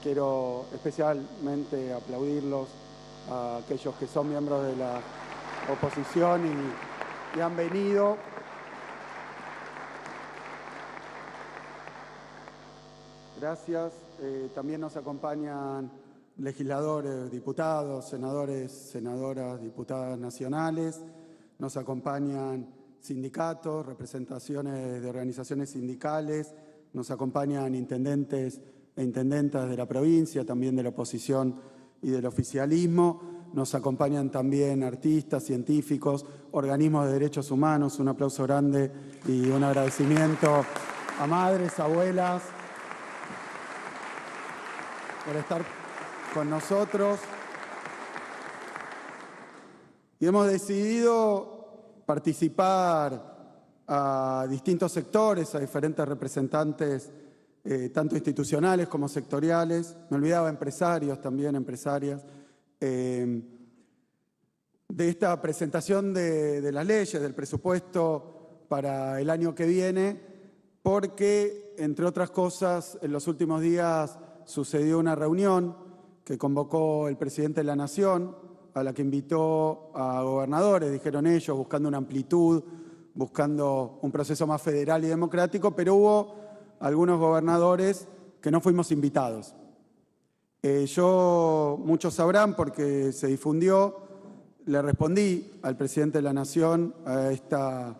quiero especialmente aplaudirlos a aquellos que son miembros de la oposición y han venido. Gracias. También nos acompañan legisladores, diputados, senadores, senadoras, diputadas nacionales. Nos acompañan sindicatos, representaciones de organizaciones sindicales. Nos acompañan intendentes e intendentas de la provincia, también de la oposición y del oficialismo. Nos acompañan también artistas, científicos, organismos de derechos humanos. Un aplauso grande y un agradecimiento a madres, abuelas, por estar con nosotros. Y hemos decidido participar a distintos sectores, a diferentes representantes, tanto institucionales como sectoriales. Me olvidaba empresarios también, empresarias. De esta presentación de las leyes, del presupuesto para el año que viene, porque, entre otras cosas, en los últimos días sucedió una reunión que convocó el presidente de la Nación, a la que invitó a gobernadores, dijeron ellos, buscando una amplitud, buscando un proceso más federal y democrático, pero hubo algunos gobernadores que no fuimos invitados. Muchos sabrán porque se difundió, le respondí al presidente de la Nación a esta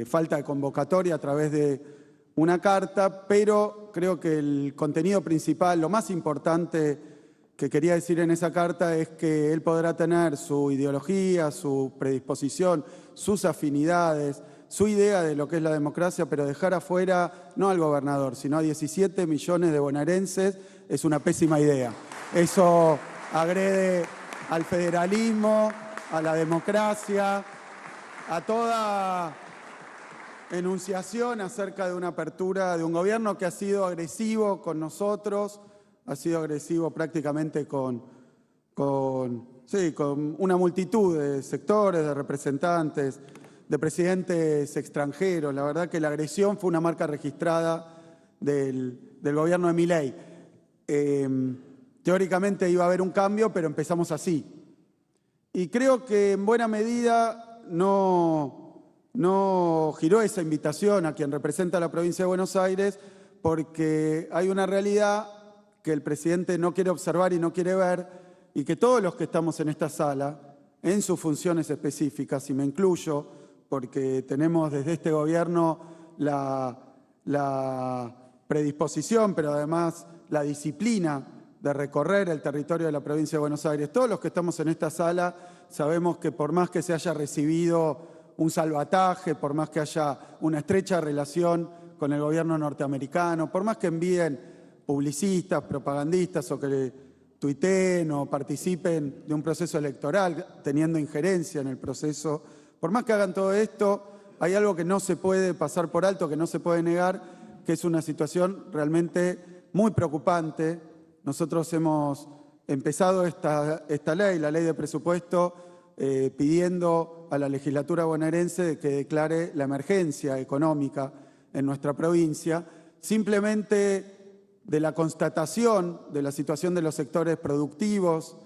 falta de convocatoria a través de una carta, pero creo que el contenido principal, lo más importante que quería decir en esa carta es que él podrá tener su ideología, su predisposición, sus afinidades, su idea de lo que es la democracia, pero dejar afuera no al gobernador, sino a 17 millones de bonaerenses es una pésima idea. Eso agrede al federalismo, a la democracia, a toda enunciación acerca de una apertura de un gobierno que ha sido agresivo con nosotros, ha sido agresivo prácticamente con una multitud de sectores, de representantes, de presidentes extranjeros. La verdad que la agresión fue una marca registrada del gobierno de Milei. Teóricamente iba a haber un cambio, pero empezamos así. Y creo que en buena medida no giró esa invitación a quien representa a la provincia de Buenos Aires, porque hay una realidad que el presidente no quiere observar y no quiere ver, y que todos los que estamos en esta sala, en sus funciones específicas, y me incluyo, porque tenemos desde este gobierno la predisposición, pero además la disciplina de recorrer el territorio de la provincia de Buenos Aires. Todos los que estamos en esta sala sabemos que por más que se haya recibido un salvataje, por más que haya una estrecha relación con el gobierno norteamericano, por más que envíen publicistas, propagandistas o que tuiteen o participen de un proceso electoral teniendo injerencia en el proceso, por más que hagan todo esto, hay algo que no se puede pasar por alto, que no se puede negar, que es una situación realmente muy preocupante. Nosotros hemos empezado esta ley, la ley de presupuesto, pidiendo a la legislatura bonaerense que declare la emergencia económica en nuestra provincia, simplemente de la constatación de la situación de los sectores productivos,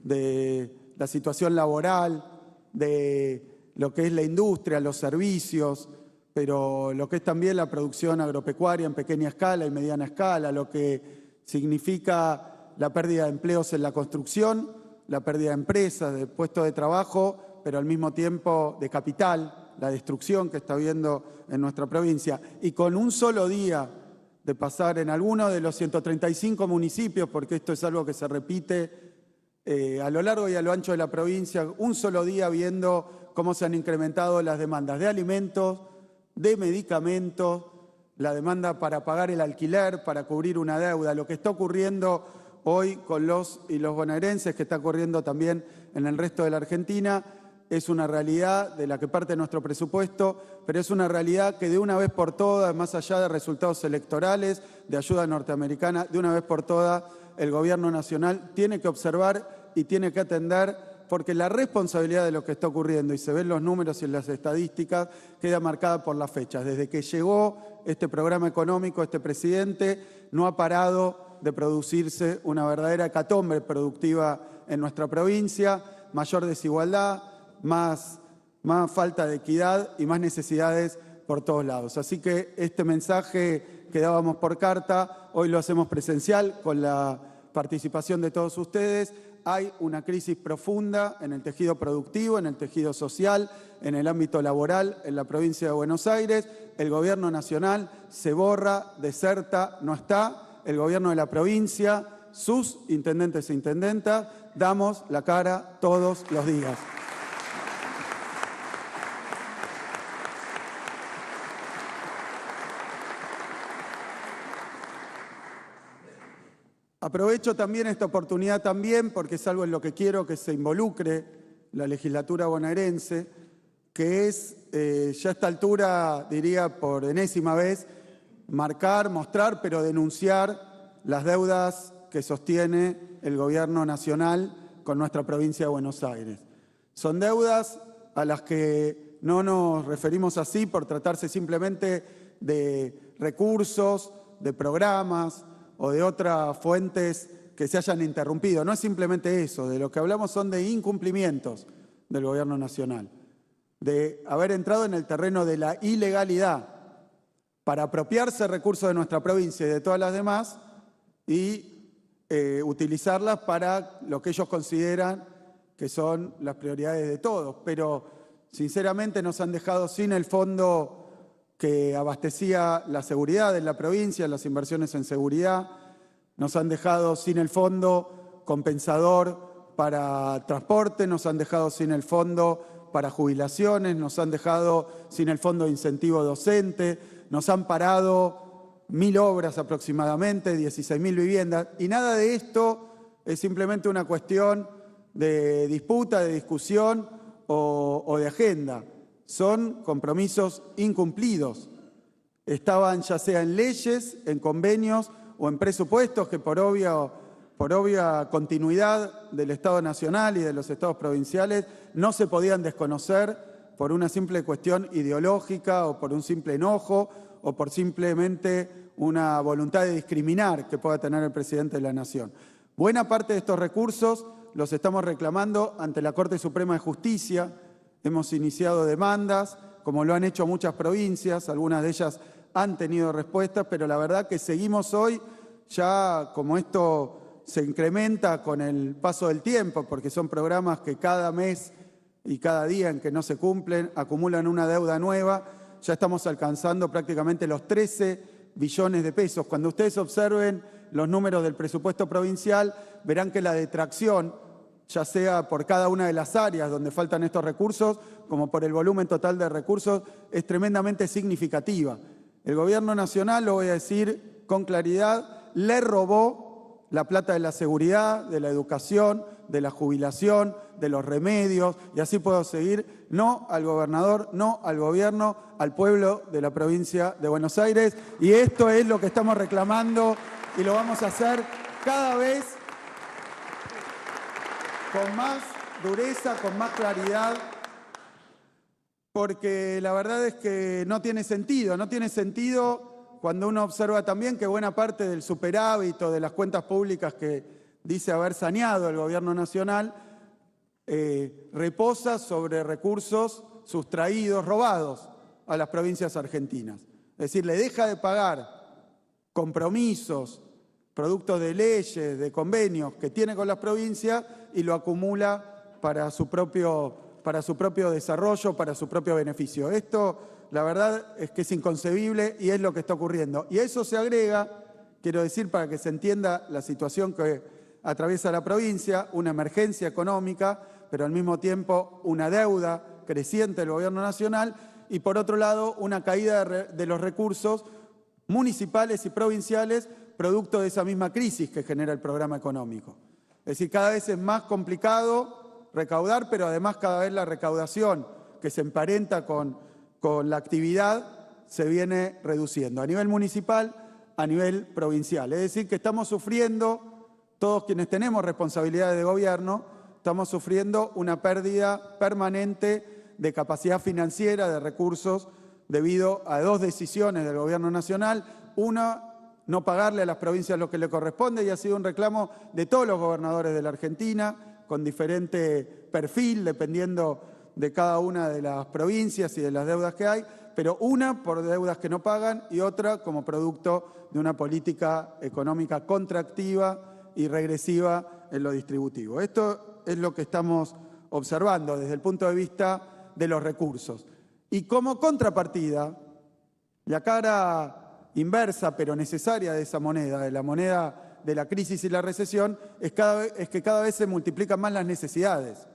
de la situación laboral, de lo que es la industria, los servicios, pero lo que es también la producción agropecuaria en pequeña escala y mediana escala, lo que significa la pérdida de empleos en la construcción, la pérdida de empresas, de puestos de trabajo, pero al mismo tiempo de capital, la destrucción que está habiendo en nuestra provincia. Y con un solo día de pasar en alguno de los 135 municipios, porque esto es algo que se repite a lo largo y a lo ancho de la provincia, un solo día viendo cómo se han incrementado las demandas de alimentos, de medicamentos, la demanda para pagar el alquiler, para cubrir una deuda, lo que está ocurriendo hoy con los y los bonaerenses, que está ocurriendo también en el resto de la Argentina, es una realidad de la que parte nuestro presupuesto, pero es una realidad que de una vez por todas, más allá de resultados electorales, de ayuda norteamericana, de una vez por todas, el gobierno nacional tiene que observar y tiene que atender, porque la responsabilidad de lo que está ocurriendo, y se ven los números y las estadísticas, queda marcada por las fechas. Desde que llegó este programa económico, este presidente no ha parado de producirse una verdadera hecatombe productiva en nuestra provincia, mayor desigualdad, más falta de equidad y más necesidades por todos lados. Así que este mensaje que dábamos por carta, hoy lo hacemos presencial con la participación de todos ustedes. Hay una crisis profunda en el tejido productivo, en el tejido social, en el ámbito laboral en la provincia de Buenos Aires. El gobierno nacional se borra, deserta, no está. El gobierno de la provincia, sus intendentes e intendentas, damos la cara todos los días. Aprovecho también esta oportunidad porque es algo en lo que quiero que se involucre la legislatura bonaerense, que es, ya a esta altura, diría por enésima vez, marcar, mostrar, pero denunciar las deudas que sostiene el gobierno nacional con nuestra provincia de Buenos Aires. Son deudas a las que no nos referimos así por tratarse simplemente de recursos, de programas o de otras fuentes que se hayan interrumpido. No es simplemente eso, de lo que hablamos son de incumplimientos del gobierno nacional, de haber entrado en el terreno de la ilegalidad para apropiarse recursos de nuestra provincia y de todas las demás y utilizarlas para lo que ellos consideran que son las prioridades de todos. Pero sinceramente nos han dejado sin el fondo que abastecía la seguridad en la provincia, las inversiones en seguridad, nos han dejado sin el fondo compensador para transporte, nos han dejado sin el fondo para jubilaciones, nos han dejado sin el fondo de incentivo docente, nos han parado 1.000 obras aproximadamente, 16.000 viviendas, y nada de esto es simplemente una cuestión de disputa, de discusión o de agenda. Son compromisos incumplidos. Estaban ya sea en leyes, en convenios o en presupuestos que por obvia continuidad del Estado Nacional y de los Estados provinciales no se podían desconocer por una simple cuestión ideológica o por un simple enojo o por simplemente una voluntad de discriminar que pueda tener el presidente de la Nación. Buena parte de estos recursos los estamos reclamando ante la Corte Suprema de Justicia. Hemos iniciado demandas, como lo han hecho muchas provincias, algunas de ellas han tenido respuestas, pero la verdad que seguimos hoy, ya como esto se incrementa con el paso del tiempo, porque son programas que cada mes y cada día en que no se cumplen acumulan una deuda nueva, ya estamos alcanzando prácticamente los 13 billones de pesos. Cuando ustedes observen los números del presupuesto provincial, verán que la detracción, ya sea por cada una de las áreas donde faltan estos recursos, como por el volumen total de recursos, es tremendamente significativa. El gobierno nacional, lo voy a decir con claridad, le robó la plata de la seguridad, de la educación, de la jubilación, de los remedios, y así puedo seguir, no al gobernador, no al gobierno, al pueblo de la provincia de Buenos Aires. Y esto es lo que estamos reclamando y lo vamos a hacer cada vez con más dureza, con más claridad, porque la verdad es que no tiene sentido cuando uno observa también que buena parte del superávit o de las cuentas públicas que dice haber saneado el gobierno nacional reposa sobre recursos sustraídos, robados a las provincias argentinas. Es decir, le deja de pagar compromisos, producto de leyes, de convenios que tiene con las provincias y lo acumula para su propio desarrollo, para su propio beneficio. Esto, la verdad, es que es inconcebible y es lo que está ocurriendo. Y a eso se agrega, quiero decir, para que se entienda la situación que atraviesa la provincia, una emergencia económica, pero al mismo tiempo una deuda creciente del gobierno nacional y, por otro lado, una caída de los recursos municipales y provinciales producto de esa misma crisis que genera el programa económico. Es decir, cada vez es más complicado recaudar, pero además cada vez la recaudación que se emparenta con la actividad se viene reduciendo a nivel municipal, a nivel provincial. Es decir, que estamos sufriendo, todos quienes tenemos responsabilidades de gobierno, estamos sufriendo una pérdida permanente de capacidad financiera, de recursos, debido a dos decisiones del gobierno nacional. Una, no pagarle a las provincias lo que le corresponde, y ha sido un reclamo de todos los gobernadores de la Argentina, con diferente perfil, dependiendo de cada una de las provincias y de las deudas que hay, pero una por deudas que no pagan y otra como producto de una política económica contractiva y regresiva en lo distributivo. Esto es lo que estamos observando desde el punto de vista de los recursos. Y como contrapartida, la cara inversa pero necesaria de esa moneda, de la moneda de la crisis y la recesión, es que cada vez se multiplican más las necesidades.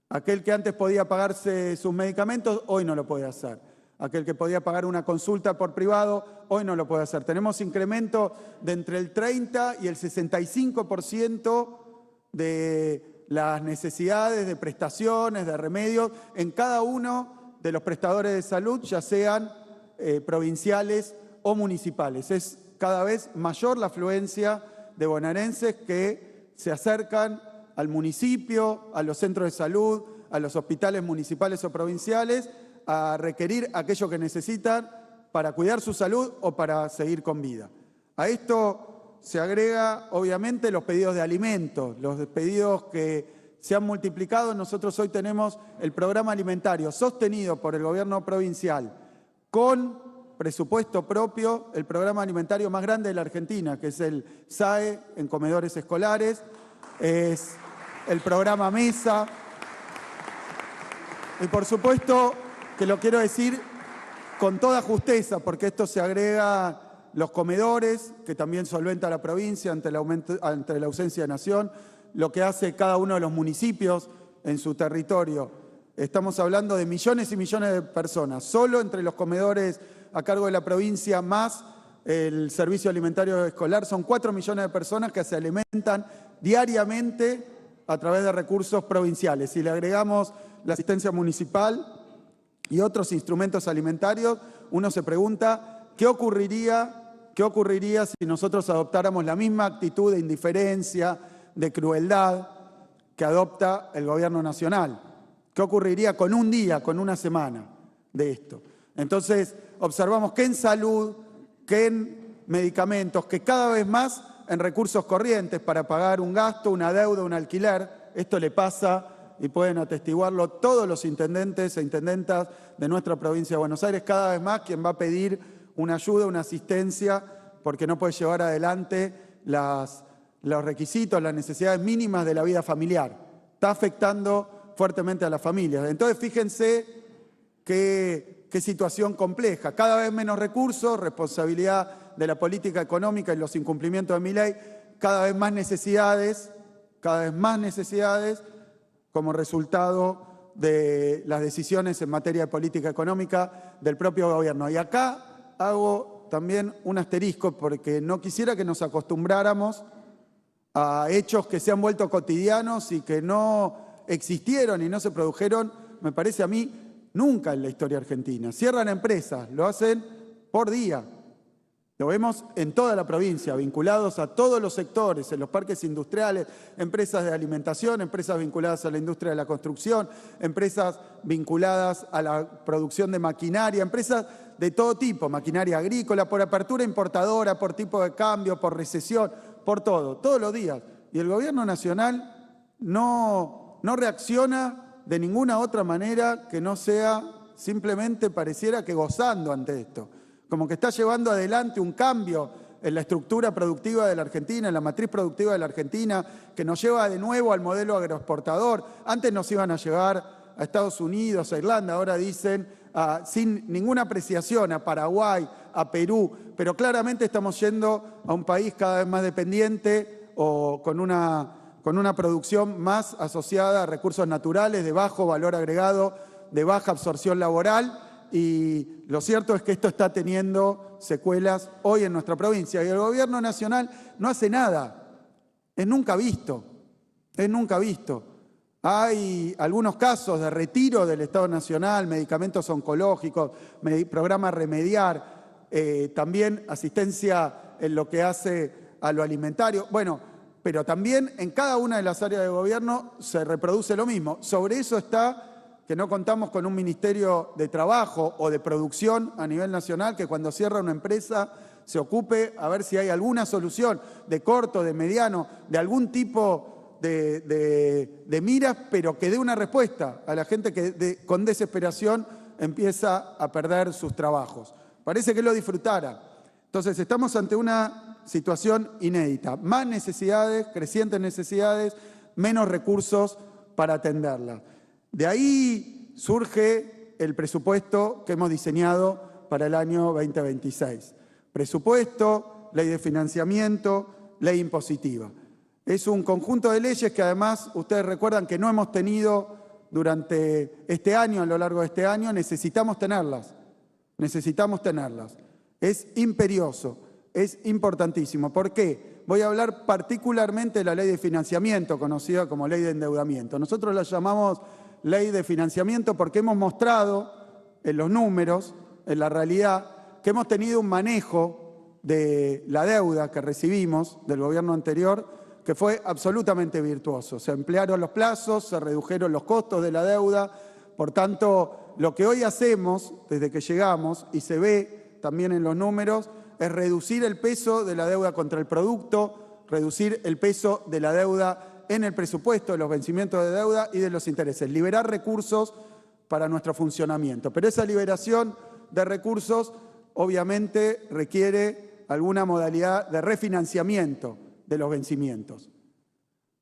Aquel que antes podía pagarse sus medicamentos, hoy no lo puede hacer. Aquel que podía pagar una consulta por privado, hoy no lo puede hacer. Tenemos incremento de entre el 30 y el 65% de las necesidades de prestaciones, de remedios, en cada uno de los prestadores de salud, ya sean provinciales o municipales. Es cada vez mayor la afluencia de bonaerenses que se acercan al municipio, a los centros de salud, a los hospitales municipales o provinciales, a requerir aquello que necesitan para cuidar su salud o para seguir con vida. A esto se agrega, obviamente, los pedidos de alimentos, los pedidos que se han multiplicado. Nosotros hoy tenemos el programa alimentario sostenido por el gobierno provincial con presupuesto propio, el programa alimentario más grande de la Argentina, que es el SAE en comedores escolares, es el programa MESA. Y por supuesto que lo quiero decir con toda justeza, porque esto se agrega los comedores, que también solventa la provincia ante la ausencia de nación, lo que hace cada uno de los municipios en su territorio. Estamos hablando de millones y millones de personas, solo entre los comedores a cargo de la provincia más el servicio alimentario escolar, son 4 millones de personas que se alimentan diariamente a través de recursos provinciales. Si le agregamos la asistencia municipal y otros instrumentos alimentarios, uno se pregunta ¿qué ocurriría si nosotros adoptáramos la misma actitud de indiferencia, de crueldad que adopta el gobierno nacional? ¿Qué ocurriría con un día, con una semana de esto? Entonces, observamos que en salud, que en medicamentos, que cada vez más en recursos corrientes para pagar un gasto, una deuda, un alquiler. Esto le pasa, y pueden atestiguarlo todos los intendentes e intendentas de nuestra provincia de Buenos Aires, cada vez más quien va a pedir una ayuda, una asistencia, porque no puede llevar adelante los requisitos, las necesidades mínimas de la vida familiar. Está afectando fuertemente a las familias. Entonces, fíjense qué situación compleja. Cada vez menos recursos, responsabilidad de la política económica y los incumplimientos de Milei, cada vez más necesidades como resultado de las decisiones en materia de política económica del propio gobierno. Y acá hago también un asterisco porque no quisiera que nos acostumbráramos a hechos que se han vuelto cotidianos y que no existieron y no se produjeron, me parece a mí, nunca en la historia argentina. Cierran empresas, lo hacen por día. Lo vemos en toda la provincia, vinculados a todos los sectores, en los parques industriales, empresas de alimentación, empresas vinculadas a la industria de la construcción, empresas vinculadas a la producción de maquinaria, empresas de todo tipo, maquinaria agrícola, por apertura importadora, por tipo de cambio, por recesión, por todo, todos los días. Y el gobierno nacional no reacciona de ninguna otra manera que no sea simplemente pareciera que gozando ante esto. Como que está llevando adelante un cambio en la estructura productiva de la Argentina, en la matriz productiva de la Argentina, que nos lleva de nuevo al modelo agroexportador. Antes nos iban a llevar a Estados Unidos, a Irlanda, ahora dicen sin ninguna apreciación a Paraguay, a Perú, pero claramente estamos yendo a un país cada vez más dependiente o con una producción más asociada a recursos naturales de bajo valor agregado, de baja absorción laboral. Y lo cierto es que esto está teniendo secuelas hoy en nuestra provincia. Y el gobierno nacional no hace nada. Es nunca visto. Es nunca visto. Hay algunos casos de retiro del Estado Nacional, medicamentos oncológicos, programa Remediar, también asistencia en lo que hace a lo alimentario. Bueno, pero también en cada una de las áreas de gobierno se reproduce lo mismo. Sobre eso está que no contamos con un Ministerio de Trabajo o de Producción a nivel nacional, que cuando cierra una empresa se ocupe a ver si hay alguna solución de corto, de mediano, de algún tipo de miras, pero que dé una respuesta a la gente que con desesperación empieza a perder sus trabajos. Parece que lo disfrutara. Entonces estamos ante una situación inédita. Más necesidades, crecientes necesidades, menos recursos para atenderlas. De ahí surge el presupuesto que hemos diseñado para el año 2026. Presupuesto, ley de financiamiento, ley impositiva. Es un conjunto de leyes que además ustedes recuerdan que no hemos tenido durante este año, a lo largo de este año. Necesitamos tenerlas. Es imperioso, es importantísimo. ¿Por qué? Voy a hablar particularmente de la ley de financiamiento, conocida como ley de endeudamiento. Nosotros la llamamos ley de financiamiento porque hemos mostrado en los números, en la realidad, que hemos tenido un manejo de la deuda que recibimos del gobierno anterior que fue absolutamente virtuoso. Se ampliaron los plazos, se redujeron los costos de la deuda. Por tanto, lo que hoy hacemos desde que llegamos, y se ve también en los números, es reducir el peso de la deuda contra el producto, reducir el peso de la deuda en el presupuesto, de los vencimientos de deuda y de los intereses, liberar recursos para nuestro funcionamiento. Pero esa liberación de recursos obviamente requiere alguna modalidad de refinanciamiento de los vencimientos.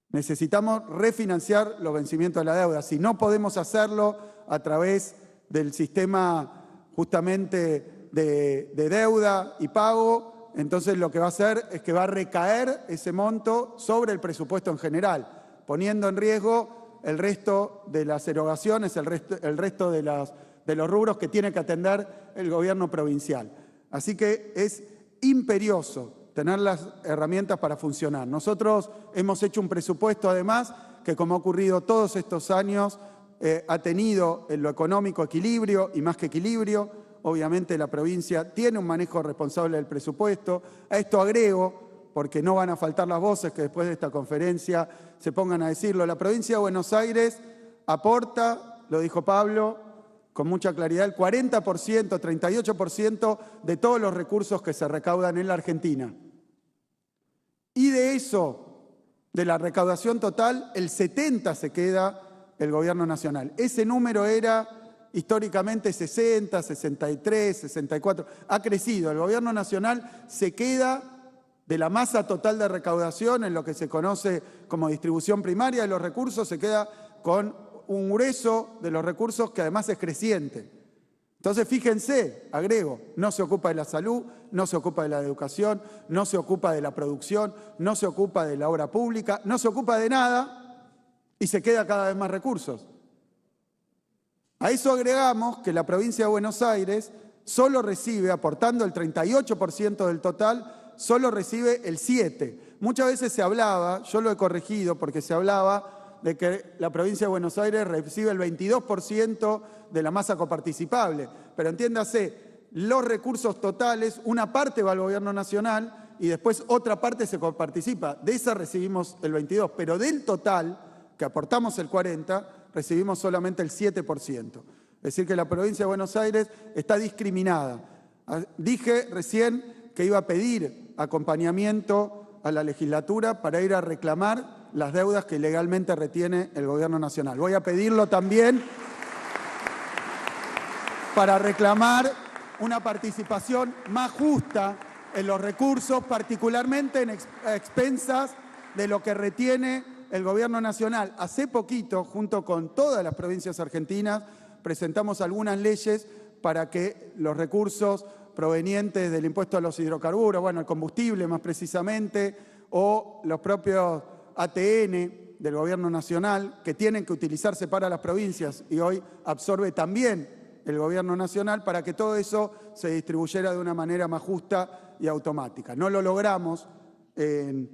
Necesitamos refinanciar los vencimientos de la deuda. Si no podemos hacerlo a través del sistema justamente de deuda y pago, entonces lo que va a hacer es que va a recaer ese monto sobre el presupuesto en general, poniendo en riesgo el resto de las erogaciones, el resto de los rubros que tiene que atender el gobierno provincial. Así que es imperioso tener las herramientas para funcionar. Nosotros hemos hecho un presupuesto, además, que como ha ocurrido todos estos años, ha tenido en lo económico equilibrio y más que equilibrio. Obviamente la provincia tiene un manejo responsable del presupuesto. A esto agrego, porque no van a faltar las voces que después de esta conferencia se pongan a decirlo, la provincia de Buenos Aires aporta, lo dijo Pablo con mucha claridad, el 40%, 38% de todos los recursos que se recaudan en la Argentina. Y de eso, de la recaudación total, el 70% se queda el gobierno nacional. Ese número era históricamente 60, 63, 64. Ha crecido. El gobierno nacional se queda de la masa total de recaudación en lo que se conoce como distribución primaria de los recursos, se queda con un grueso de los recursos que además es creciente. Entonces, fíjense, agrego, no se ocupa de la salud, no se ocupa de la educación, no se ocupa de la producción, no se ocupa de la obra pública, no se ocupa de nada y se queda cada vez más recursos. A eso agregamos que la provincia de Buenos Aires solo recibe, aportando el 38% del total, solo recibe el 7%. Muchas veces se hablaba, yo lo he corregido porque se hablaba de que la provincia de Buenos Aires recibe el 22% de la masa coparticipable. Pero entiéndase, los recursos totales, una parte va al gobierno nacional y después otra parte se coparticipa. De esa recibimos el 22%, pero del total, que aportamos el 40%, recibimos solamente el 7%. Es decir, que la provincia de Buenos Aires está discriminada. Dije recién que iba a pedir acompañamiento a la legislatura para ir a reclamar las deudas que ilegalmente retiene el gobierno nacional. Voy a pedirlo también para reclamar una participación más justa en los recursos, particularmente en expensas de lo que retiene el gobierno nacional. Hace poquito, junto con todas las provincias argentinas, presentamos algunas leyes para que los recursos provenientes del impuesto a los hidrocarburos, bueno, el combustible más precisamente, o los propios ATN del gobierno nacional, que tienen que utilizarse para las provincias y hoy absorbe también el gobierno nacional, para que todo eso se distribuyera de una manera más justa y automática. No lo logramos en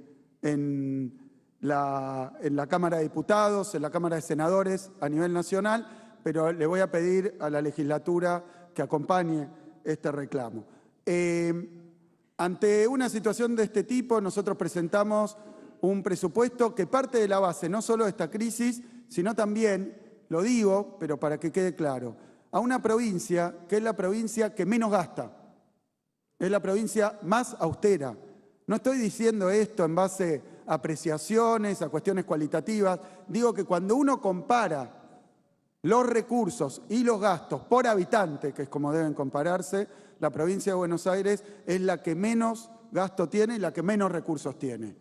la Cámara de Diputados, en la Cámara de Senadores a nivel nacional, pero le voy a pedir a la legislatura que acompañe este reclamo. Ante una situación de este tipo, nosotros presentamos un presupuesto que parte de la base no solo de esta crisis, sino también, lo digo, pero para que quede claro, a una provincia que es la provincia que menos gasta. Es la provincia más austera. No estoy diciendo esto en base a apreciaciones, a cuestiones cualitativas. Digo que cuando uno compara los recursos y los gastos por habitante, que es como deben compararse, la provincia de Buenos Aires es la que menos gasto tiene y la que menos recursos tiene.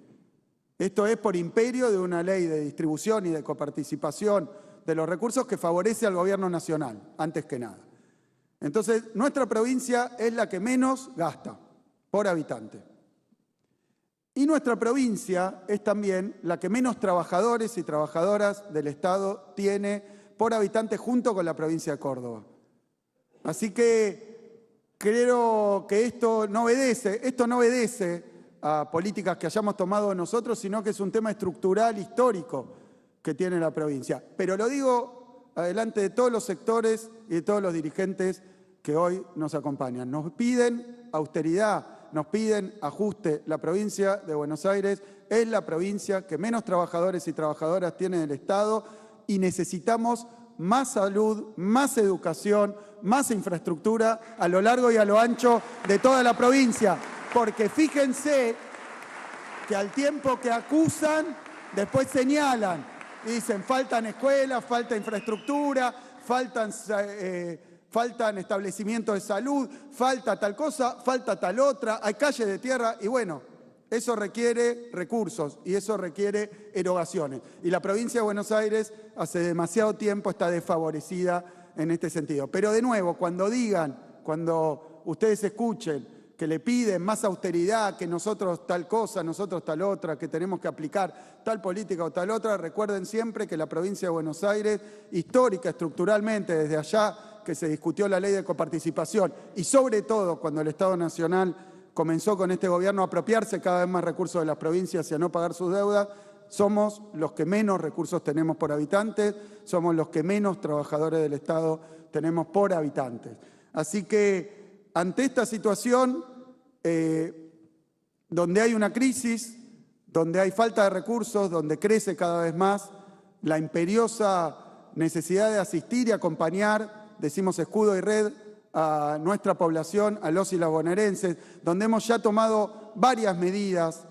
Esto es por imperio de una ley de distribución y de coparticipación de los recursos que favorece al gobierno nacional, antes que nada. Entonces, nuestra provincia es la que menos gasta por habitante. Y nuestra provincia es también la que menos trabajadores y trabajadoras del Estado tiene por habitante junto con la provincia de Córdoba. Así que creo que esto no obedece a políticas que hayamos tomado nosotros, sino que es un tema estructural, histórico que tiene la provincia. Pero lo digo adelante de todos los sectores y de todos los dirigentes que hoy nos acompañan. Nos piden austeridad, nos piden ajuste. La provincia de Buenos Aires es la provincia que menos trabajadores y trabajadoras tiene del Estado y necesitamos más salud, más educación, más infraestructura a lo largo y a lo ancho de toda la provincia. Porque fíjense que al tiempo que acusan, después señalan y dicen faltan escuelas, falta infraestructura, faltan establecimientos de salud, falta tal cosa, falta tal otra, hay calles de tierra y bueno, eso requiere recursos y eso requiere erogaciones. Y la provincia de Buenos Aires hace demasiado tiempo está desfavorecida en este sentido. Pero de nuevo, cuando ustedes escuchen que le piden más austeridad, que nosotros tal cosa, nosotros tal otra, que tenemos que aplicar tal política o tal otra, recuerden siempre que la provincia de Buenos Aires, histórica, estructuralmente, desde allá que se discutió la ley de coparticipación y sobre todo cuando el Estado Nacional comenzó con este gobierno a apropiarse cada vez más recursos de las provincias y a no pagar sus deudas, somos los que menos recursos tenemos por habitantes, somos los que menos trabajadores del Estado tenemos por habitantes. Así que ante esta situación, donde hay una crisis, donde hay falta de recursos, donde crece cada vez más la imperiosa necesidad de asistir y acompañar, decimos escudo y red, a nuestra población, a los y las bonaerenses, donde hemos ya tomado varias medidas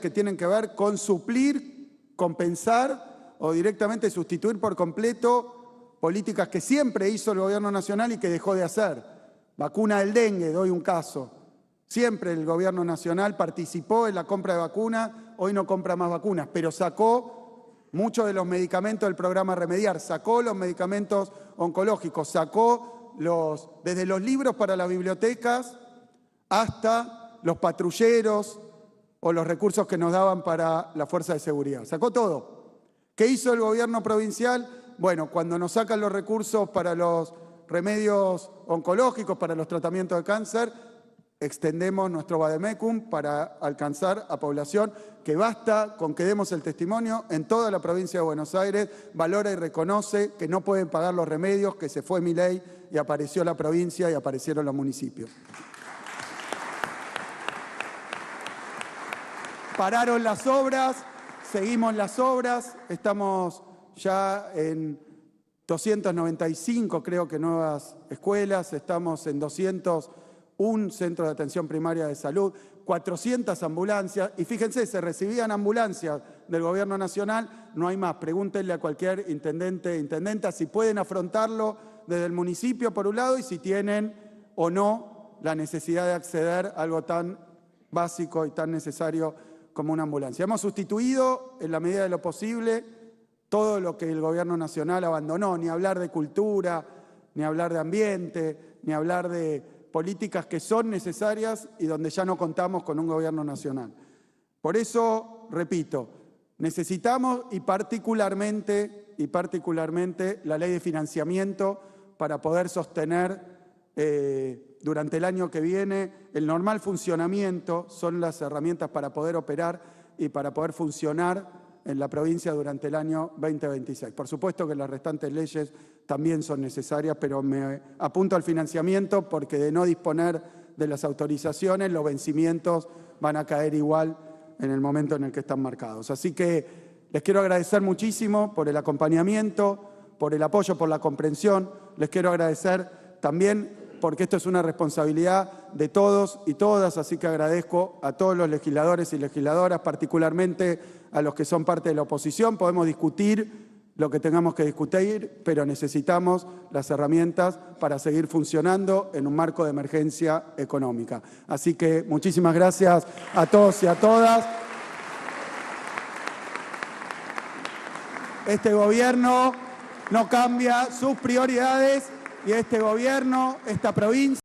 que tienen que ver con suplir, compensar o directamente sustituir por completo políticas que siempre hizo el gobierno nacional y que dejó de hacer. Vacuna del dengue, doy un caso. Siempre el gobierno nacional participó en la compra de vacunas, hoy no compra más vacunas, pero sacó muchos de los medicamentos del programa Remediar, sacó los medicamentos oncológicos, sacó desde los libros para las bibliotecas hasta los patrulleros o los recursos que nos daban para la fuerza de seguridad. Sacó todo. ¿Qué hizo el gobierno provincial? Bueno, cuando nos sacan los recursos para los remedios oncológicos, para los tratamientos de cáncer, extendemos nuestro vademecum para alcanzar a población que basta con que demos el testimonio en toda la provincia de Buenos Aires, valora y reconoce que no pueden pagar los remedios, que se fue Milei y apareció la provincia y aparecieron los municipios. Pararon las obras, seguimos las obras, estamos ya en 295, creo que nuevas escuelas, estamos en 201 centros de atención primaria de salud, 400 ambulancias, y fíjense, se recibían ambulancias del gobierno nacional, no hay más, pregúntenle a cualquier intendente, intendenta si pueden afrontarlo desde el municipio por un lado y si tienen o no la necesidad de acceder a algo tan básico y tan necesario como una ambulancia. Hemos sustituido, en la medida de lo posible, todo lo que el gobierno nacional abandonó, ni hablar de cultura, ni hablar de ambiente, ni hablar de políticas que son necesarias y donde ya no contamos con un gobierno nacional. Por eso, repito, necesitamos y particularmente la ley de financiamiento para poder sostener durante el año que viene el normal funcionamiento, son las herramientas para poder operar y para poder funcionar en la provincia durante el año 2026. Por supuesto que las restantes leyes también son necesarias, pero me apunto al financiamiento porque de no disponer de las autorizaciones, los vencimientos van a caer igual en el momento en el que están marcados. Así que les quiero agradecer muchísimo por el acompañamiento, por el apoyo, por la comprensión. Les quiero agradecer también porque esto es una responsabilidad de todos y todas, así que agradezco a todos los legisladores y legisladoras, particularmente a los que son parte de la oposición. Podemos discutir lo que tengamos que discutir, pero necesitamos las herramientas para seguir funcionando en un marco de emergencia económica. Así que muchísimas gracias a todos y a todas. Este gobierno no cambia sus prioridades y este gobierno, esta provincia...